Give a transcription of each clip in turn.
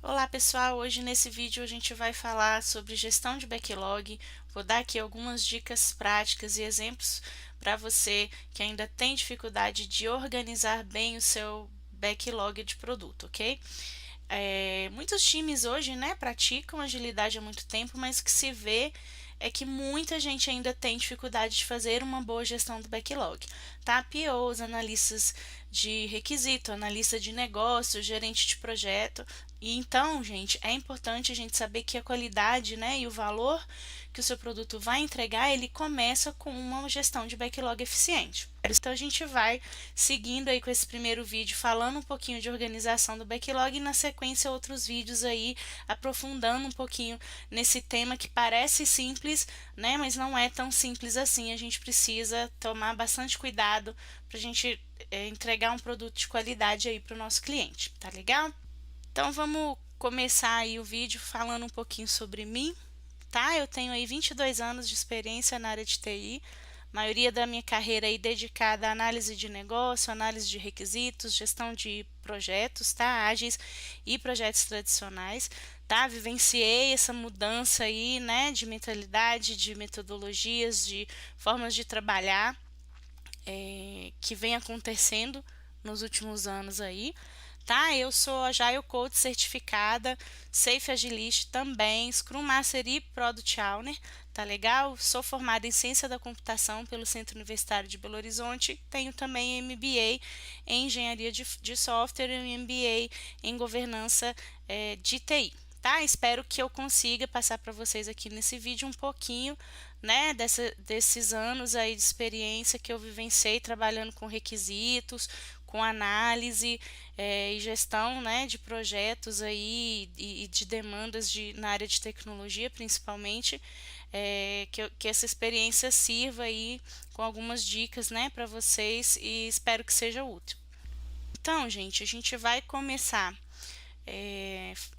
Olá pessoal, hoje nesse vídeo a gente vai falar sobre gestão de backlog. Vou dar aqui algumas dicas práticas e exemplos para você que ainda tem dificuldade de organizar bem o seu backlog de produto, ok? Muitos times hoje, né, praticam agilidade há muito tempo, mas o que se vê é que muita gente ainda tem dificuldade de fazer uma boa gestão do backlog, tá? POs, analistas de requisito, analista de negócio, gerente de projeto. E então, gente, é importante a gente saber que a qualidade, né, e o valor que o seu produto vai entregar, ele começa com uma gestão de backlog eficiente. Então a gente vai seguindo aí com esse primeiro vídeo falando um pouquinho de organização do backlog e na sequência outros vídeos aí aprofundando um pouquinho nesse tema que parece simples, né, mas não é tão simples assim. A gente precisa tomar bastante cuidado para a gente entregar um produto de qualidade aí para o nosso cliente, tá legal? Então vamos começar aí o vídeo falando um pouquinho sobre mim, tá? Eu tenho aí 22 anos de experiência na área de TI, maioria da minha carreira aí dedicada à análise de negócio, análise de requisitos, gestão de projetos, tá? Ágeis e projetos tradicionais, tá? Vivenciei essa mudança aí, né, de mentalidade, de metodologias, de formas de trabalhar, que vem acontecendo nos últimos anos aí, tá? Eu sou Agile Coach certificada, Safe Agilist também, Scrum Master e Product Owner, tá legal? Sou formada em Ciência da Computação pelo Centro Universitário de Belo Horizonte, tenho também MBA em Engenharia de Software e um MBA em Governança de TI. Tá? Espero que eu consiga passar para vocês aqui nesse vídeo um pouquinho, né, desses anos aí de experiência que eu vivenciei trabalhando com requisitos, com análise e gestão, né, de projetos aí e de demandas na área de tecnologia, principalmente, que essa experiência sirva aí com algumas dicas, né, para vocês e espero que seja útil. Então, gente, a gente vai começar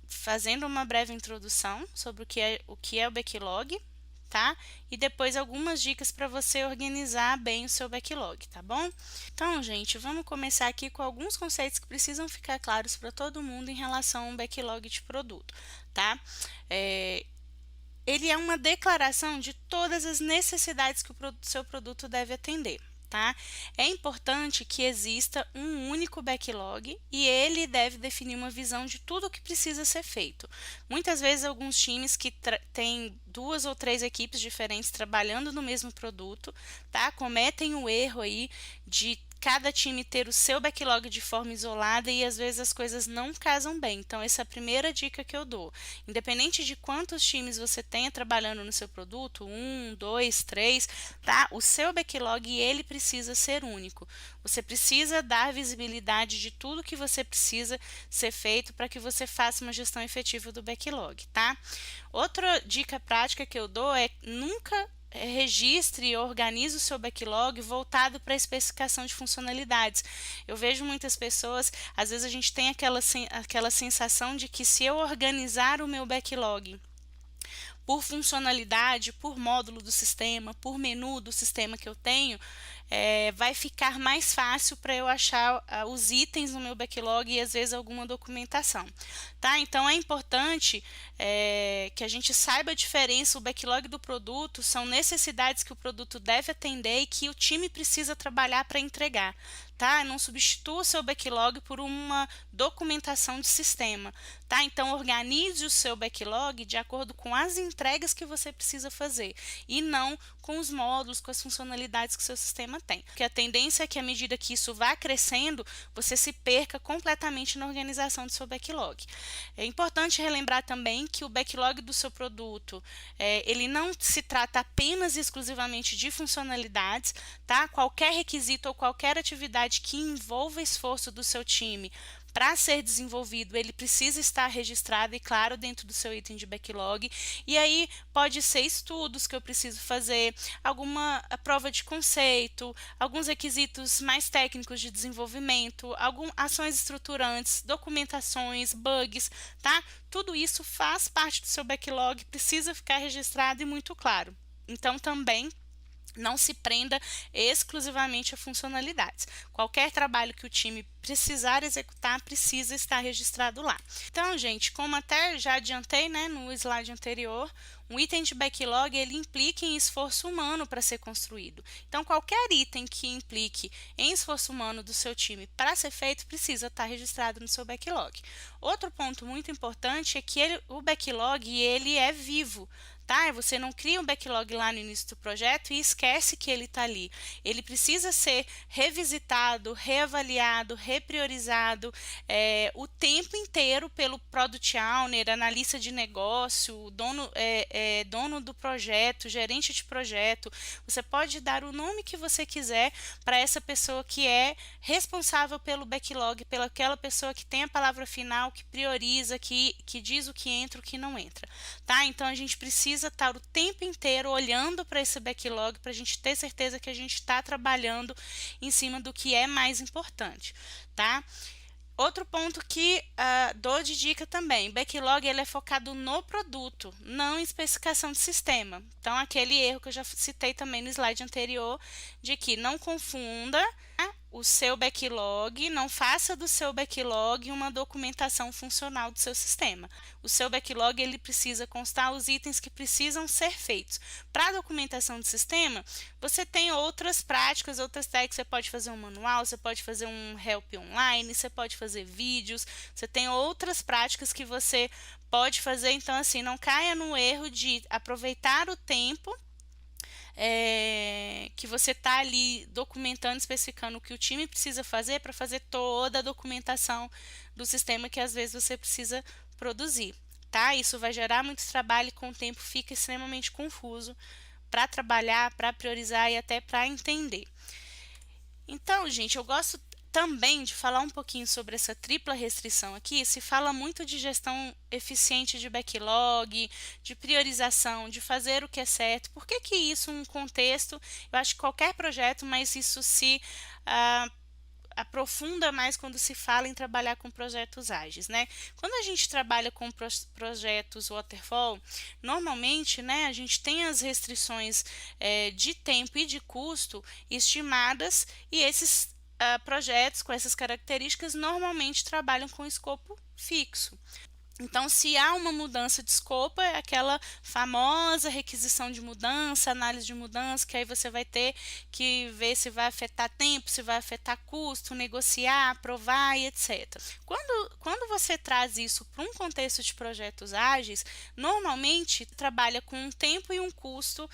fazendo uma breve introdução sobre o que é o backlog, tá? E depois algumas dicas para você organizar bem o seu backlog, tá bom? Então, gente, vamos começar aqui com alguns conceitos que precisam ficar claros para todo mundo em relação ao backlog de produto, tá? Ele é uma declaração de todas as necessidades que o seu produto deve atender. Tá? É importante que exista um único backlog e ele deve definir uma visão de tudo o que precisa ser feito. Muitas vezes, alguns times que têm 2 ou 3 equipes diferentes trabalhando no mesmo produto, tá? Cometem o erro aí de cada time ter o seu backlog de forma isolada e às vezes as coisas não casam bem. Então, essa é a primeira dica que eu dou. Independente de quantos times você tenha trabalhando no seu produto, 1, 2, 3, tá? O seu backlog, ele precisa ser único. Você precisa dar visibilidade de tudo que você precisa ser feito para que você faça uma gestão efetiva do backlog, tá? Outra dica prática que eu dou é nunca registre e organize o seu backlog voltado para a especificação de funcionalidades. Eu vejo muitas pessoas, às vezes a gente tem aquela sensação de que se eu organizar o meu backlog por funcionalidade, por módulo do sistema, por menu do sistema que eu tenho, vai ficar mais fácil para eu achar os itens no meu backlog e às vezes alguma documentação, tá? Então é importante que a gente saiba a diferença. O backlog do produto são necessidades que o produto deve atender e que o time precisa trabalhar para entregar, tá? Não substitua o seu backlog por uma documentação de sistema, tá? Então organize o seu backlog de acordo com as entregas que você precisa fazer e não com os módulos, com as funcionalidades que o seu sistema tem. Porque a tendência é que à medida que isso vá crescendo, você se perca completamente na organização do seu backlog. É importante relembrar também que o backlog do seu produto, ele não se trata apenas e exclusivamente de funcionalidades, tá? Qualquer requisito ou qualquer atividade que envolva esforço do seu time para ser desenvolvido, ele precisa estar registrado e claro dentro do seu item de backlog. E aí pode ser estudos que eu preciso fazer, alguma prova de conceito, alguns requisitos mais técnicos de desenvolvimento, ações estruturantes, documentações, bugs, tá? Tudo isso faz parte do seu backlog, precisa ficar registrado e muito claro. Então também Não se prenda exclusivamente a funcionalidades. Qualquer trabalho que o time precisar executar precisa estar registrado lá. Então, gente, como até já adiantei, né, no slide anterior, um item de backlog ele implica em esforço humano para ser construído. Então, qualquer item que implique em esforço humano do seu time para ser feito precisa estar registrado no seu backlog. Outro ponto muito importante é que o backlog ele é vivo. Tá? Você não cria um backlog lá no início do projeto e esquece que ele está ali. Ele precisa ser revisitado, reavaliado, repriorizado o tempo inteiro pelo Product Owner, analista de negócio, dono do projeto, gerente de projeto. Você pode dar o nome que você quiser para essa pessoa que é responsável pelo backlog, pela aquela pessoa que tem a palavra final, que prioriza, que diz o que entra e o que não entra. Tá? Então a gente precisa estar o tempo inteiro olhando para esse backlog para a gente ter certeza que a gente está trabalhando em cima do que é mais importante, tá? Outro ponto que dou de dica também, backlog ele é focado no produto, não em especificação de sistema. Então, aquele erro que eu já citei também no slide anterior, de que não confunda o seu backlog, não faça do seu backlog uma documentação funcional do seu sistema. O seu backlog ele precisa constar os itens que precisam ser feitos. Para a documentação de sistema, você tem outras práticas, outras técnicas, você pode fazer um manual, você pode fazer um help online, você pode fazer vídeos, você tem outras práticas que você pode fazer, então assim, não caia no erro de aproveitar o tempo que você está ali documentando, especificando o que o time precisa fazer para fazer toda a documentação do sistema que às vezes você precisa produzir, tá? Isso vai gerar muito trabalho e com o tempo fica extremamente confuso para trabalhar, para priorizar e até para entender. Então, gente, eu gosto também de falar um pouquinho sobre essa tripla restrição aqui. Se fala muito de gestão eficiente de backlog, de priorização, de fazer o que é certo. Por que que isso, um contexto, eu acho que qualquer projeto, mas isso se aprofunda mais quando se fala em trabalhar com projetos ágeis, né? Quando a gente trabalha com projetos waterfall, normalmente, né, a gente tem as restrições de tempo e de custo estimadas e esses projetos com essas características normalmente trabalham com escopo fixo. Então, se há uma mudança de escopo, é aquela famosa requisição de mudança, análise de mudança, que aí você vai ter que ver se vai afetar tempo, se vai afetar custo, negociar, aprovar e etc. Quando você traz isso para um contexto de projetos ágeis, normalmente trabalha com um tempo e um custo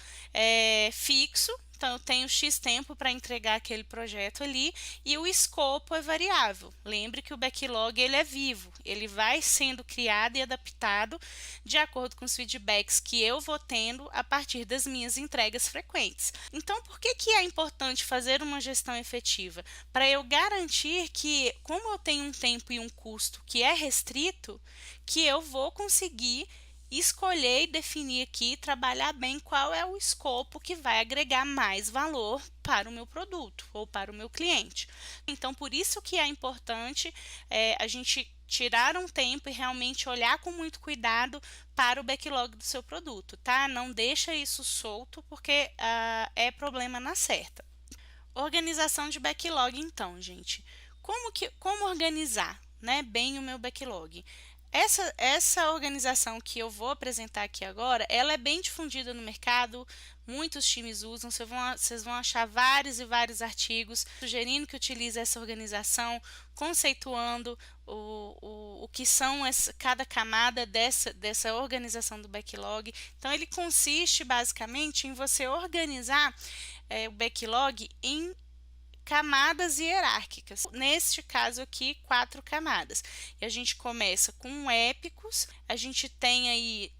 fixo. Então, eu tenho X tempo para entregar aquele projeto ali e o escopo é variável. Lembre que o backlog ele é vivo, ele vai sendo criado e adaptado de acordo com os feedbacks que eu vou tendo a partir das minhas entregas frequentes. Então, por que que é importante fazer uma gestão efetiva? Para eu garantir que, como eu tenho um tempo e um custo que é restrito, que eu vou conseguir escolher e definir aqui, trabalhar bem qual é o escopo que vai agregar mais valor para o meu produto ou para o meu cliente. Então, por isso que é importante a gente tirar um tempo e realmente olhar com muito cuidado para o backlog do seu produto, tá? Não deixa isso solto porque é problema na certa. Organização de backlog, então, gente. Como organizar, né, bem o meu backlog? Essa organização que eu vou apresentar aqui agora, ela é bem difundida no mercado, muitos times usam, vocês vão achar vários e vários artigos sugerindo que utilize essa organização, conceituando o que são cada camada dessa organização do backlog. Então, ele consiste basicamente em você organizar o backlog em camadas hierárquicas. Neste caso aqui, 4 camadas. E a gente começa com épicos, a gente tem aí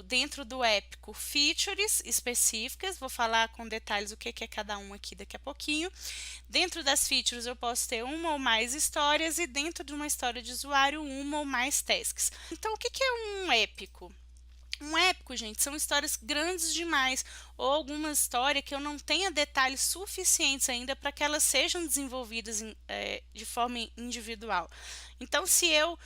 dentro do épico features específicas, vou falar com detalhes o que é cada um aqui daqui a pouquinho. Dentro das features eu posso ter uma ou mais histórias e dentro de uma história de usuário, uma ou mais tasks. Então, o que é um épico? Um épico, gente, são histórias grandes demais ou alguma história que eu não tenha detalhes suficientes ainda para que elas sejam desenvolvidas de forma individual. Então, se eu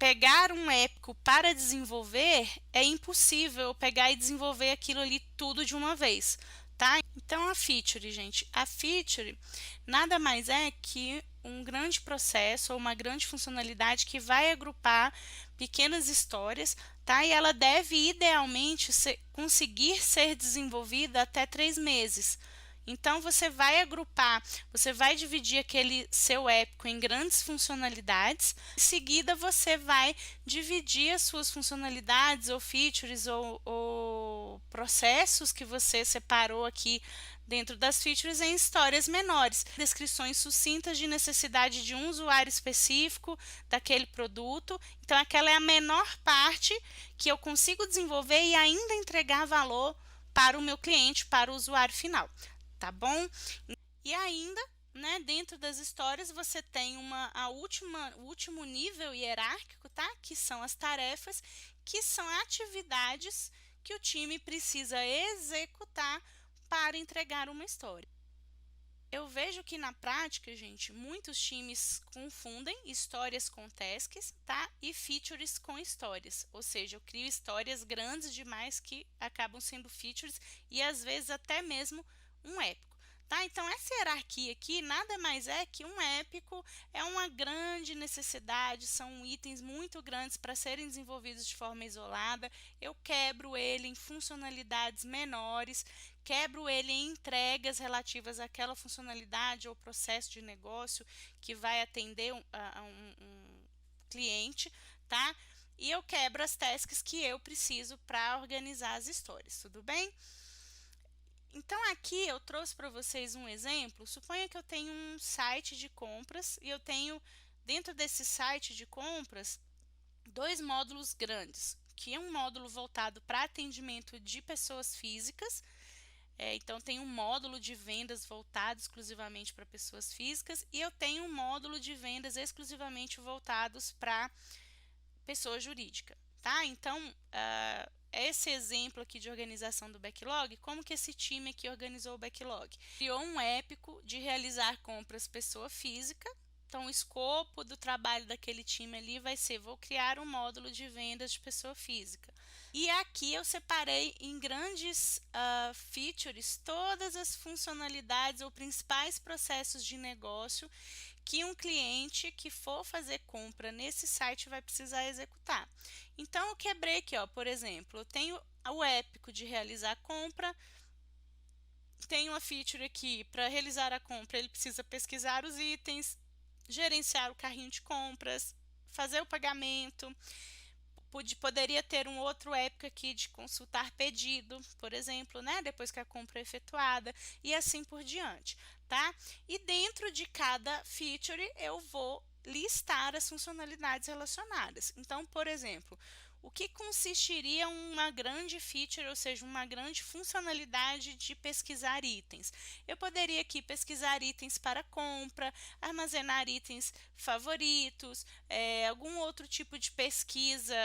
pegar um épico para desenvolver, é impossível eu pegar e desenvolver aquilo ali tudo de uma vez, tá? Então a feature, gente, a feature nada mais é que um grande processo ou uma grande funcionalidade que vai agrupar pequenas histórias, tá? E ela deve idealmente conseguir ser desenvolvida até 3 meses. Então você vai agrupar, você vai dividir aquele seu épico em grandes funcionalidades. Em seguida você vai dividir as suas funcionalidades ou features ou processos que você separou aqui dentro das features em histórias menores, descrições sucintas de necessidade de um usuário específico daquele produto. Então aquela é a menor parte que eu consigo desenvolver e ainda entregar valor para o meu cliente, para o usuário final. Tá bom? E ainda, né, dentro das histórias você tem o último nível hierárquico, tá? Que são as tarefas, que são atividades que o time precisa executar para entregar uma história. Eu vejo que na prática, gente, muitos times confundem histórias com tasks, tá? E features com histórias. Ou seja, eu crio histórias grandes demais que acabam sendo features e às vezes até mesmo um épico. Tá? Então, essa hierarquia aqui nada mais é que um épico é uma grande necessidade, são itens muito grandes para serem desenvolvidos de forma isolada. Eu quebro ele em funcionalidades menores, quebro ele em entregas relativas àquela funcionalidade ou processo de negócio que vai atender um cliente, tá? E eu quebro as tasks que eu preciso para organizar as histórias, tudo bem? Então aqui eu trouxe para vocês um exemplo. Suponha que eu tenho um site de compras e eu tenho dentro desse site de compras 2 módulos grandes, que é um módulo voltado para atendimento de pessoas físicas. Então tem um módulo de vendas voltado exclusivamente para pessoas físicas e eu tenho um módulo de vendas exclusivamente voltados para pessoa jurídica, tá? Então, esse exemplo aqui de organização do backlog, como que esse time aqui organizou o backlog? Criou um épico de realizar compras pessoa física. Então, o escopo do trabalho daquele time ali vai ser, vou criar um módulo de vendas de pessoa física. E aqui eu separei em grandes features todas as funcionalidades ou principais processos de negócio que um cliente que for fazer compra nesse site vai precisar executar. Então, eu quebrei aqui, ó, por exemplo, eu tenho o épico de realizar a compra, tenho uma feature aqui, para realizar a compra ele precisa pesquisar os itens, gerenciar o carrinho de compras, fazer o pagamento. Poderia ter um outro épico aqui de consultar pedido, por exemplo, né? Depois que a compra é efetuada e assim por diante, tá? E dentro de cada feature eu vou listar as funcionalidades relacionadas. Então, por exemplo, o que consistiria uma grande feature, ou seja, uma grande funcionalidade de pesquisar itens? Eu poderia aqui pesquisar itens para compra, armazenar itens favoritos, algum outro tipo de pesquisa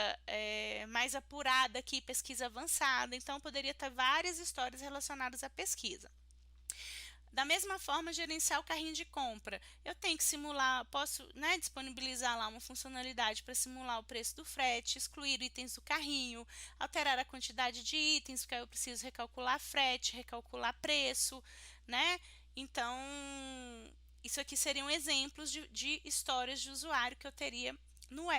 mais apurada aqui, pesquisa avançada. Então, poderia ter várias histórias relacionadas à pesquisa. Da mesma forma, gerenciar o carrinho de compra. Eu tenho que simular, posso, né, disponibilizar lá uma funcionalidade para simular o preço do frete, excluir itens do carrinho, alterar a quantidade de itens, porque aí eu preciso recalcular frete, recalcular preço, né? Então, isso aqui seriam exemplos de histórias de usuário que eu teria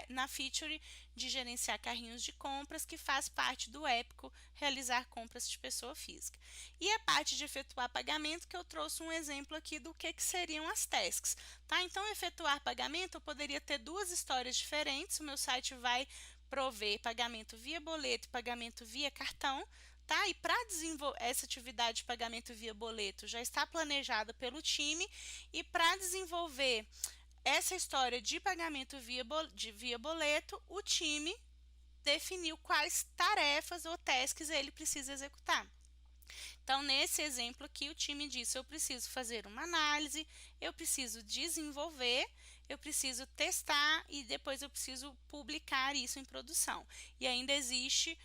na feature de gerenciar carrinhos de compras, que faz parte do épico realizar compras de pessoa física. E a parte de efetuar pagamento, que eu trouxe um exemplo aqui do que seriam as tasks. Tá? Então, efetuar pagamento, eu poderia ter 2 histórias diferentes. O meu site vai prover pagamento via boleto e pagamento via cartão. Tá? E para desenvolver essa atividade de pagamento via boleto já está planejada pelo time, e para desenvolver essa história de pagamento via boleto, o time definiu quais tarefas ou tasks ele precisa executar. Então, nesse exemplo aqui, o time disse: eu preciso fazer uma análise, eu preciso desenvolver, eu preciso testar e depois eu preciso publicar isso em produção. E ainda existe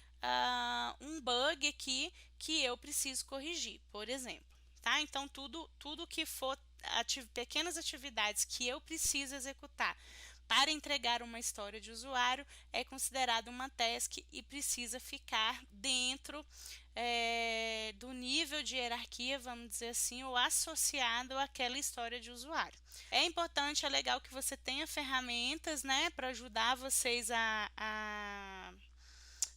um bug aqui que eu preciso corrigir, por exemplo. Tá? Então, tudo que for pequenas atividades que eu preciso executar Para entregar uma história de usuário, é considerado uma task e precisa ficar dentro do nível de hierarquia, vamos dizer assim, ou associado àquela história de usuário. É importante, é legal que você tenha ferramentas, né, para ajudar vocês a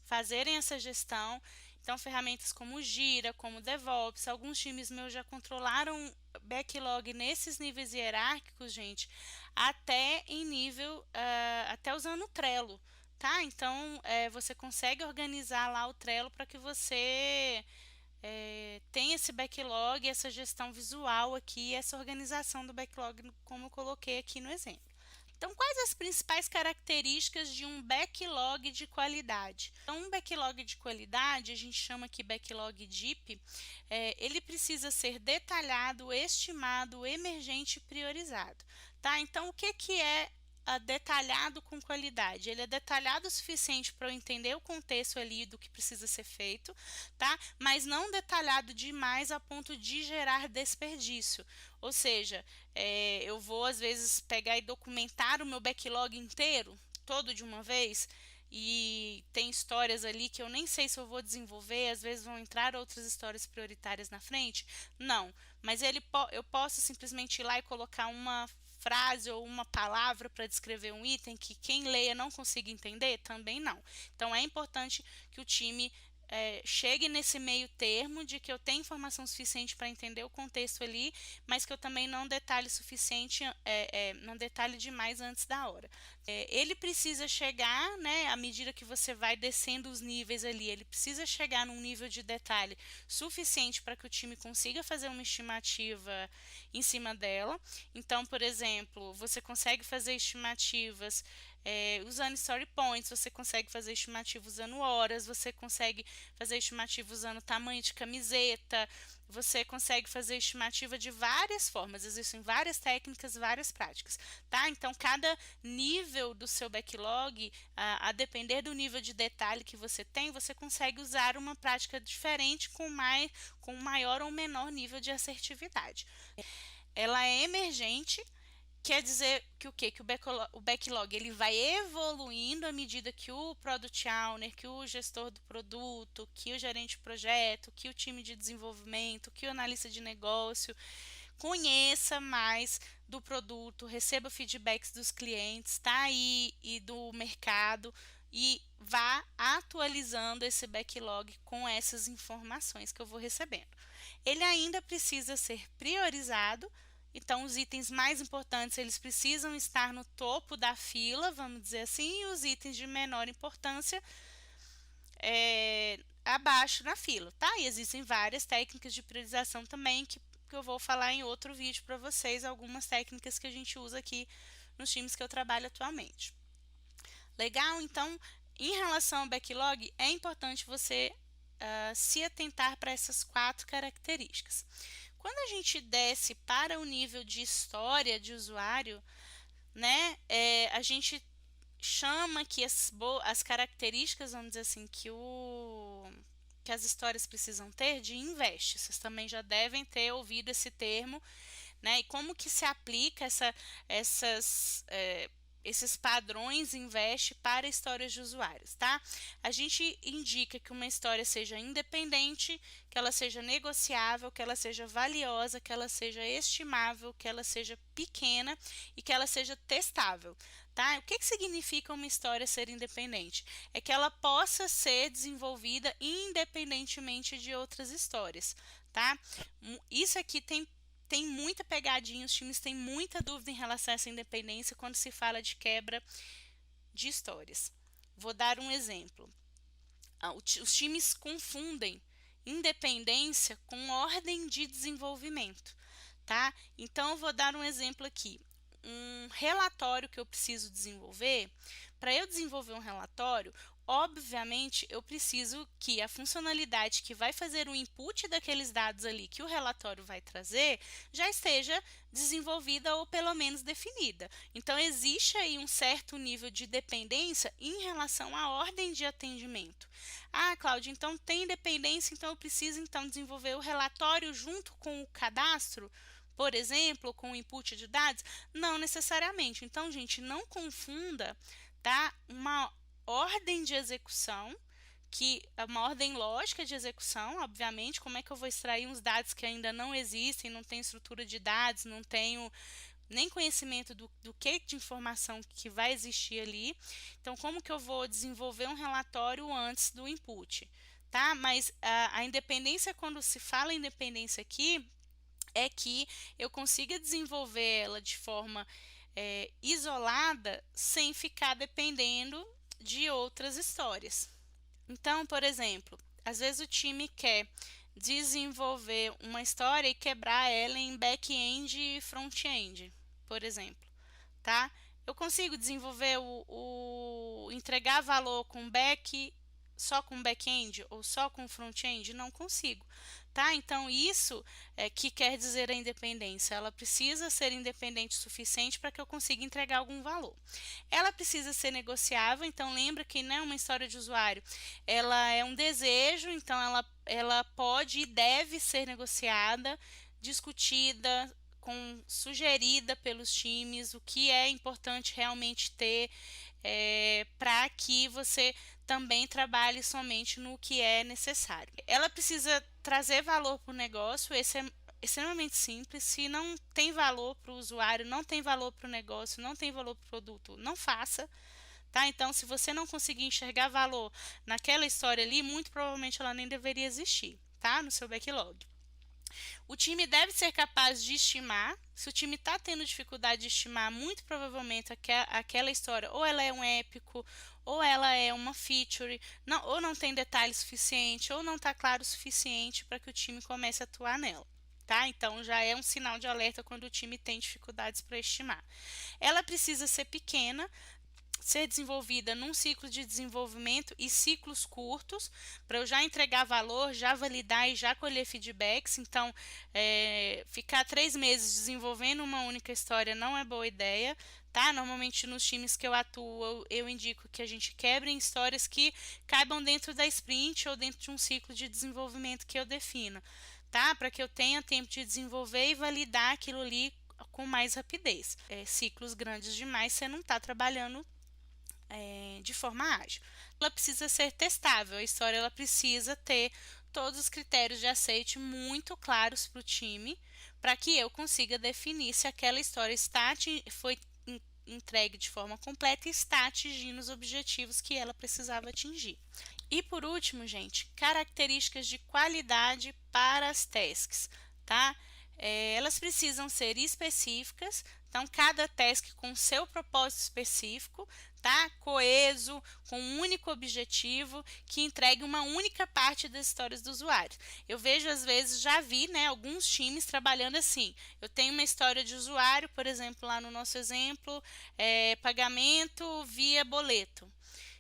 fazerem essa gestão. Então, ferramentas como Gira, como DevOps, alguns times meus já controlaram backlog nesses níveis hierárquicos, gente, até em nível, até usando o Trello, tá? Então, você consegue organizar lá o Trello para que você tenha esse backlog, essa gestão visual aqui, essa organização do backlog, como eu coloquei aqui no exemplo. Então, quais as principais características de um backlog de qualidade? Então, um backlog de qualidade, a gente chama aqui backlog DEEP, ele precisa ser detalhado, estimado, emergente e priorizado. Tá? Então, o que é detalhado com qualidade? Ele é detalhado o suficiente para eu entender o contexto ali do que precisa ser feito, tá? Mas não detalhado demais a ponto de gerar desperdício. Ou seja, eu vou às vezes pegar e documentar o meu backlog inteiro, todo de uma vez, e tem histórias ali que eu nem sei se eu vou desenvolver, às vezes vão entrar outras histórias prioritárias na frente. Não, mas eu posso simplesmente ir lá e colocar uma frase ou uma palavra para descrever um item que quem leia não consiga entender? Também não. Então é importante que o time chegue nesse meio termo de que eu tenho informação suficiente para entender o contexto ali, mas que eu também não detalhe suficiente, não detalhe demais antes da hora. Ele precisa chegar, né, à medida que você vai descendo os níveis ali, ele precisa chegar num nível de detalhe suficiente para que o time consiga fazer uma estimativa em cima dela. Então, por exemplo, você consegue fazer estimativas usando story points, você consegue fazer estimativa usando horas, você consegue fazer estimativa usando tamanho de camiseta, você consegue fazer estimativa de várias formas, existem várias técnicas, várias práticas, tá? Então, cada nível do seu backlog, a depender do nível de detalhe que você tem, você consegue usar uma prática diferente com maior ou menor nível de assertividade. Ela é emergente. Quer dizer que o quê? Que o backlog ele vai evoluindo à medida que o Product Owner, que o gestor do produto, que o gerente de projeto, que o time de desenvolvimento, que o analista de negócio conheça mais do produto, receba feedbacks dos clientes, tá? E do mercado e vá atualizando esse backlog com essas informações que eu vou recebendo. Ele ainda precisa ser priorizado. Então, os itens mais importantes, eles precisam estar no topo da fila, vamos dizer assim, e os itens de menor importância abaixo na fila, tá? E existem várias técnicas de priorização também que eu vou falar em outro vídeo para vocês, algumas técnicas que a gente usa aqui nos times que eu trabalho atualmente. Legal? Então, em relação ao backlog, é importante você se atentar para essas 4 características. Quando a gente desce para o nível de história de usuário, né, a gente chama que as características, vamos dizer assim, que as histórias precisam ter de invest. Vocês também já devem ter ouvido esse termo, né? E como que se aplica esses padrões investe para histórias de usuários, tá? A gente indica que uma história seja independente, que ela seja negociável, que ela seja valiosa, que ela seja estimável, que ela seja pequena e que ela seja testável, tá? O que significa uma história ser independente? É que ela possa ser desenvolvida independentemente de outras histórias, tá? Isso aqui tem muita pegadinha, os times têm muita dúvida em relação a essa independência quando se fala de quebra de histórias. Vou dar um exemplo. Os times confundem independência com ordem de desenvolvimento, tá? Então, eu vou dar um exemplo aqui. Um relatório que eu preciso desenvolver, para eu desenvolver um relatório, obviamente eu preciso que a funcionalidade que vai fazer o input daqueles dados ali que o relatório vai trazer já esteja desenvolvida ou pelo menos definida. Então existe aí um certo nível de dependência em relação à ordem de atendimento. Ah, Cláudia, então tem dependência, então eu preciso então desenvolver o relatório junto com o cadastro? por exemplo, com o input de dados? Não necessariamente. Então, gente, não confunda, tá? Uma ordem de execução, que é uma ordem lógica de execução, obviamente, como é que eu vou extrair uns dados que ainda não existem, não tenho estrutura de dados, não tenho nem conhecimento do que de informação que vai existir ali. Então, como que eu vou desenvolver um relatório antes do input, tá? Mas a independência, quando se fala em independência aqui, é que eu consiga desenvolver ela de forma isolada, sem ficar dependendo de outras histórias. Então, por exemplo, às vezes o time quer desenvolver uma história e quebrar ela em back-end e front-end, por exemplo, tá? Eu consigo desenvolver entregar valor com back, só com back-end ou só com front-end? Não consigo, tá? Então isso é que quer dizer a independência. Ela precisa ser independente o suficiente para que eu consiga entregar algum valor. Ela precisa ser negociável, então lembra que não é uma história de usuário, ela é um desejo, então ela pode e deve ser negociada, discutida, sugerida pelos times, o que é importante realmente ter para que você também trabalhe somente no que é necessário. Ela precisa trazer valor para o negócio, esse é extremamente simples. Se não tem valor para o usuário, não tem valor para o negócio, não tem valor para o produto, não faça. Tá? Então, se você não conseguir enxergar valor naquela história ali, muito provavelmente ela nem deveria existir, tá? No seu backlog. O time deve ser capaz de estimar. Se o time está tendo dificuldade de estimar, muito provavelmente aquela história ou ela é um épico, ou ela é uma feature, ou não tem detalhe suficiente, ou não está claro o suficiente para que o time comece a atuar nela. Tá? Então já é um sinal de alerta quando o time tem dificuldades para estimar. Ela precisa ser pequena, ser desenvolvida num ciclo de desenvolvimento e ciclos curtos, para eu já entregar valor, já validar e já colher feedbacks. Então, ficar 3 meses desenvolvendo uma única história não é boa ideia, tá? Normalmente nos times que eu atuo, eu indico que a gente quebre em histórias que caibam dentro da sprint ou dentro de um ciclo de desenvolvimento que eu defino, tá? Para que eu tenha tempo de desenvolver e validar aquilo ali com mais rapidez. Ciclos grandes demais, você não está trabalhando de forma ágil. Ela precisa ser testável, a história ela precisa ter todos os critérios de aceite muito claros para o time, para que eu consiga definir se aquela história foi entregue de forma completa e está atingindo os objetivos que ela precisava atingir. E por último, gente, características de qualidade para as tasks, tá? Elas precisam ser específicas, então cada task com seu propósito específico, tá? Coeso, com um único objetivo, que entregue uma única parte das histórias do usuário. Eu vejo às vezes, já vi, né, alguns times trabalhando assim. Eu tenho uma história de usuário, por exemplo, lá no nosso exemplo, pagamento via boleto.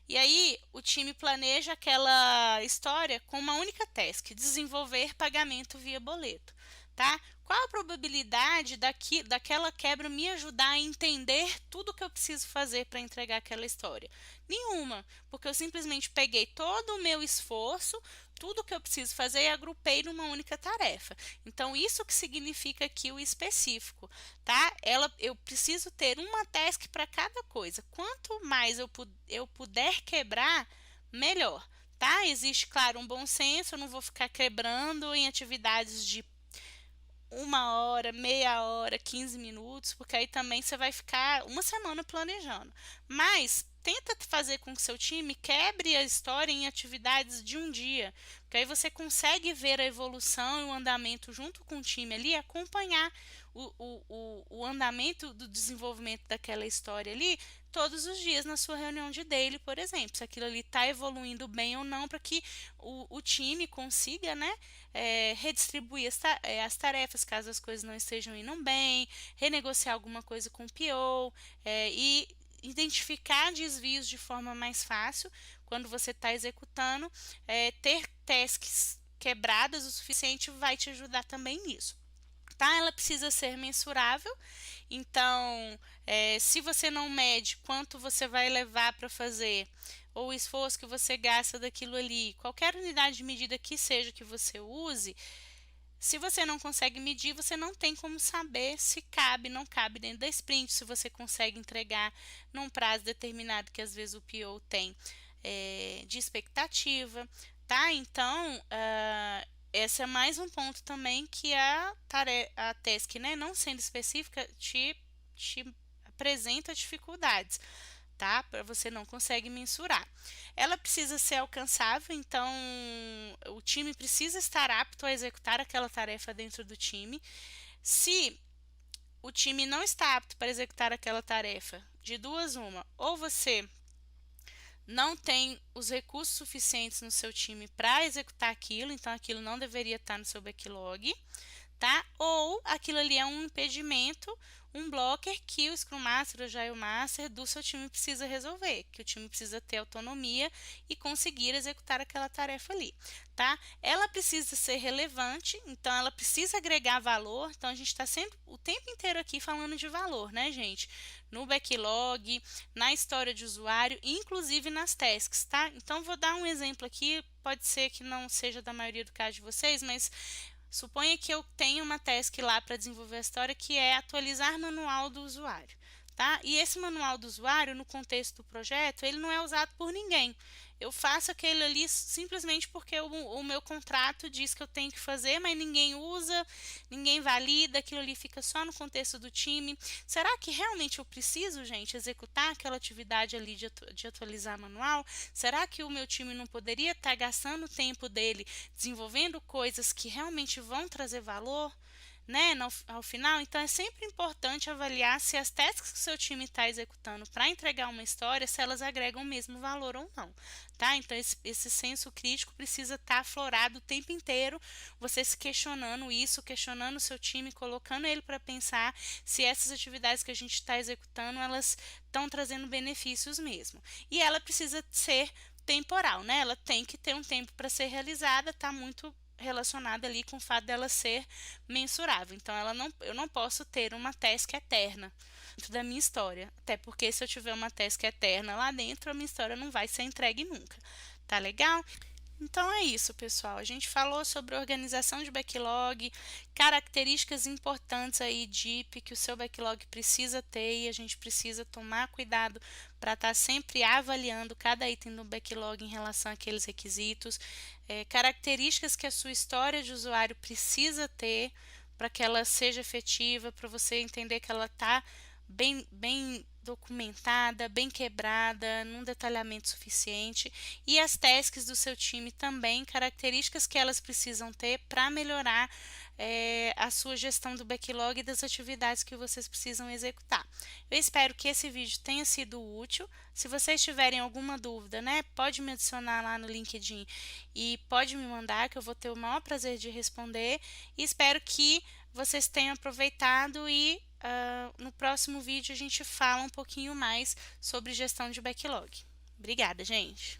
E aí, o time planeja aquela história com uma única task, desenvolver pagamento via boleto, tá? Qual a probabilidade daquela quebra me ajudar a entender tudo que eu preciso fazer para entregar aquela história? Nenhuma, porque eu simplesmente peguei todo o meu esforço, tudo que eu preciso fazer e agrupei numa única tarefa. Então, isso que significa aqui o específico, tá? Eu preciso ter uma task para cada coisa. Quanto mais eu puder quebrar, melhor, tá? Existe, claro, um bom senso, eu não vou ficar quebrando em atividades de 1 hora, meia hora, 15 minutos, porque aí também você vai ficar uma semana planejando. Mas tenta fazer com que seu time quebre a história em atividades de um dia, porque aí você consegue ver a evolução e o andamento junto com o time ali, acompanhar o andamento do desenvolvimento daquela história ali todos os dias na sua reunião de daily, por exemplo, se aquilo ali está evoluindo bem ou não, para que o time consiga, né, redistribuir as tarefas caso as coisas não estejam indo bem, renegociar alguma coisa com o PO e identificar desvios de forma mais fácil quando você está executando. Ter tasks quebradas o suficiente vai te ajudar também nisso. Tá? Ela precisa ser mensurável, então se você não mede quanto você vai levar para fazer, ou o esforço que você gasta daquilo ali, qualquer unidade de medida que seja que você use, Se você não consegue medir, você não tem como saber se cabe, não cabe dentro da sprint, se você consegue entregar num prazo determinado que às vezes o PO tem de expectativa, tá? Então, esse é mais um ponto também que a task, né, não sendo específica, te apresenta dificuldades, tá? Para você não consegue mensurar. Ela precisa ser alcançável, então o time precisa estar apto a executar aquela tarefa dentro do time. Se o time não está apto para executar aquela tarefa, de duas uma, ou você não tem os recursos suficientes no seu time para executar aquilo, então aquilo não deveria estar no seu backlog, tá? Ou aquilo ali é um impedimento, um blocker que o Scrum Master, o Agile Master do seu time precisa resolver, que o time precisa ter autonomia e conseguir executar aquela tarefa ali, tá? Ela precisa ser relevante, então ela precisa agregar valor, então a gente está sempre o tempo inteiro aqui falando de valor, né, gente? No backlog, na história de usuário, inclusive nas tasks, tá? Então vou dar um exemplo aqui, pode ser que não seja da maioria do caso de vocês, mas suponha que eu tenho uma task lá para desenvolver a história que é atualizar manual do usuário, tá? E esse manual do usuário, no contexto do projeto, ele não é usado por ninguém. Eu faço aquele ali simplesmente porque o meu contrato diz que eu tenho que fazer, mas ninguém usa, ninguém valida, aquilo ali fica só no contexto do time. Será que realmente eu preciso, gente, executar aquela atividade ali de atualizar manual? Será que o meu time não poderia estar gastando o tempo dele desenvolvendo coisas que realmente vão trazer valor, né, ao final? Então é sempre importante avaliar se as tasks que o seu time está executando para entregar uma história, se elas agregam o mesmo valor ou não, tá? Então esse senso crítico precisa estar aflorado o tempo inteiro, você se questionando isso, questionando o seu time, colocando ele para pensar se essas atividades que a gente está executando, elas estão trazendo benefícios mesmo. E ela precisa ser temporal, né? Ela tem que ter um tempo para ser realizada, tá muito relacionada ali com o fato dela ser mensurável. Então, eu não posso ter uma task eterna dentro da minha história. Até porque se eu tiver uma task eterna lá dentro, a minha história não vai ser entregue nunca. Tá legal? Então é isso, pessoal. A gente falou sobre organização de backlog, características importantes aí DIP que o seu backlog precisa ter e a gente precisa tomar cuidado para estar sempre avaliando cada item do backlog em relação àqueles requisitos, características que a sua história de usuário precisa ter para que ela seja efetiva, para você entender que ela está bem documentada, bem quebrada, num detalhamento suficiente, e as tasks do seu time também, características que elas precisam ter para melhorar a sua gestão do backlog e das atividades que vocês precisam executar. Eu espero que esse vídeo tenha sido útil. Se vocês tiverem alguma dúvida, né, pode me adicionar lá no LinkedIn e pode me mandar, que eu vou ter o maior prazer de responder. E espero que vocês tenham aproveitado e no próximo vídeo a gente fala um pouquinho mais sobre gestão de backlog. Obrigada, gente!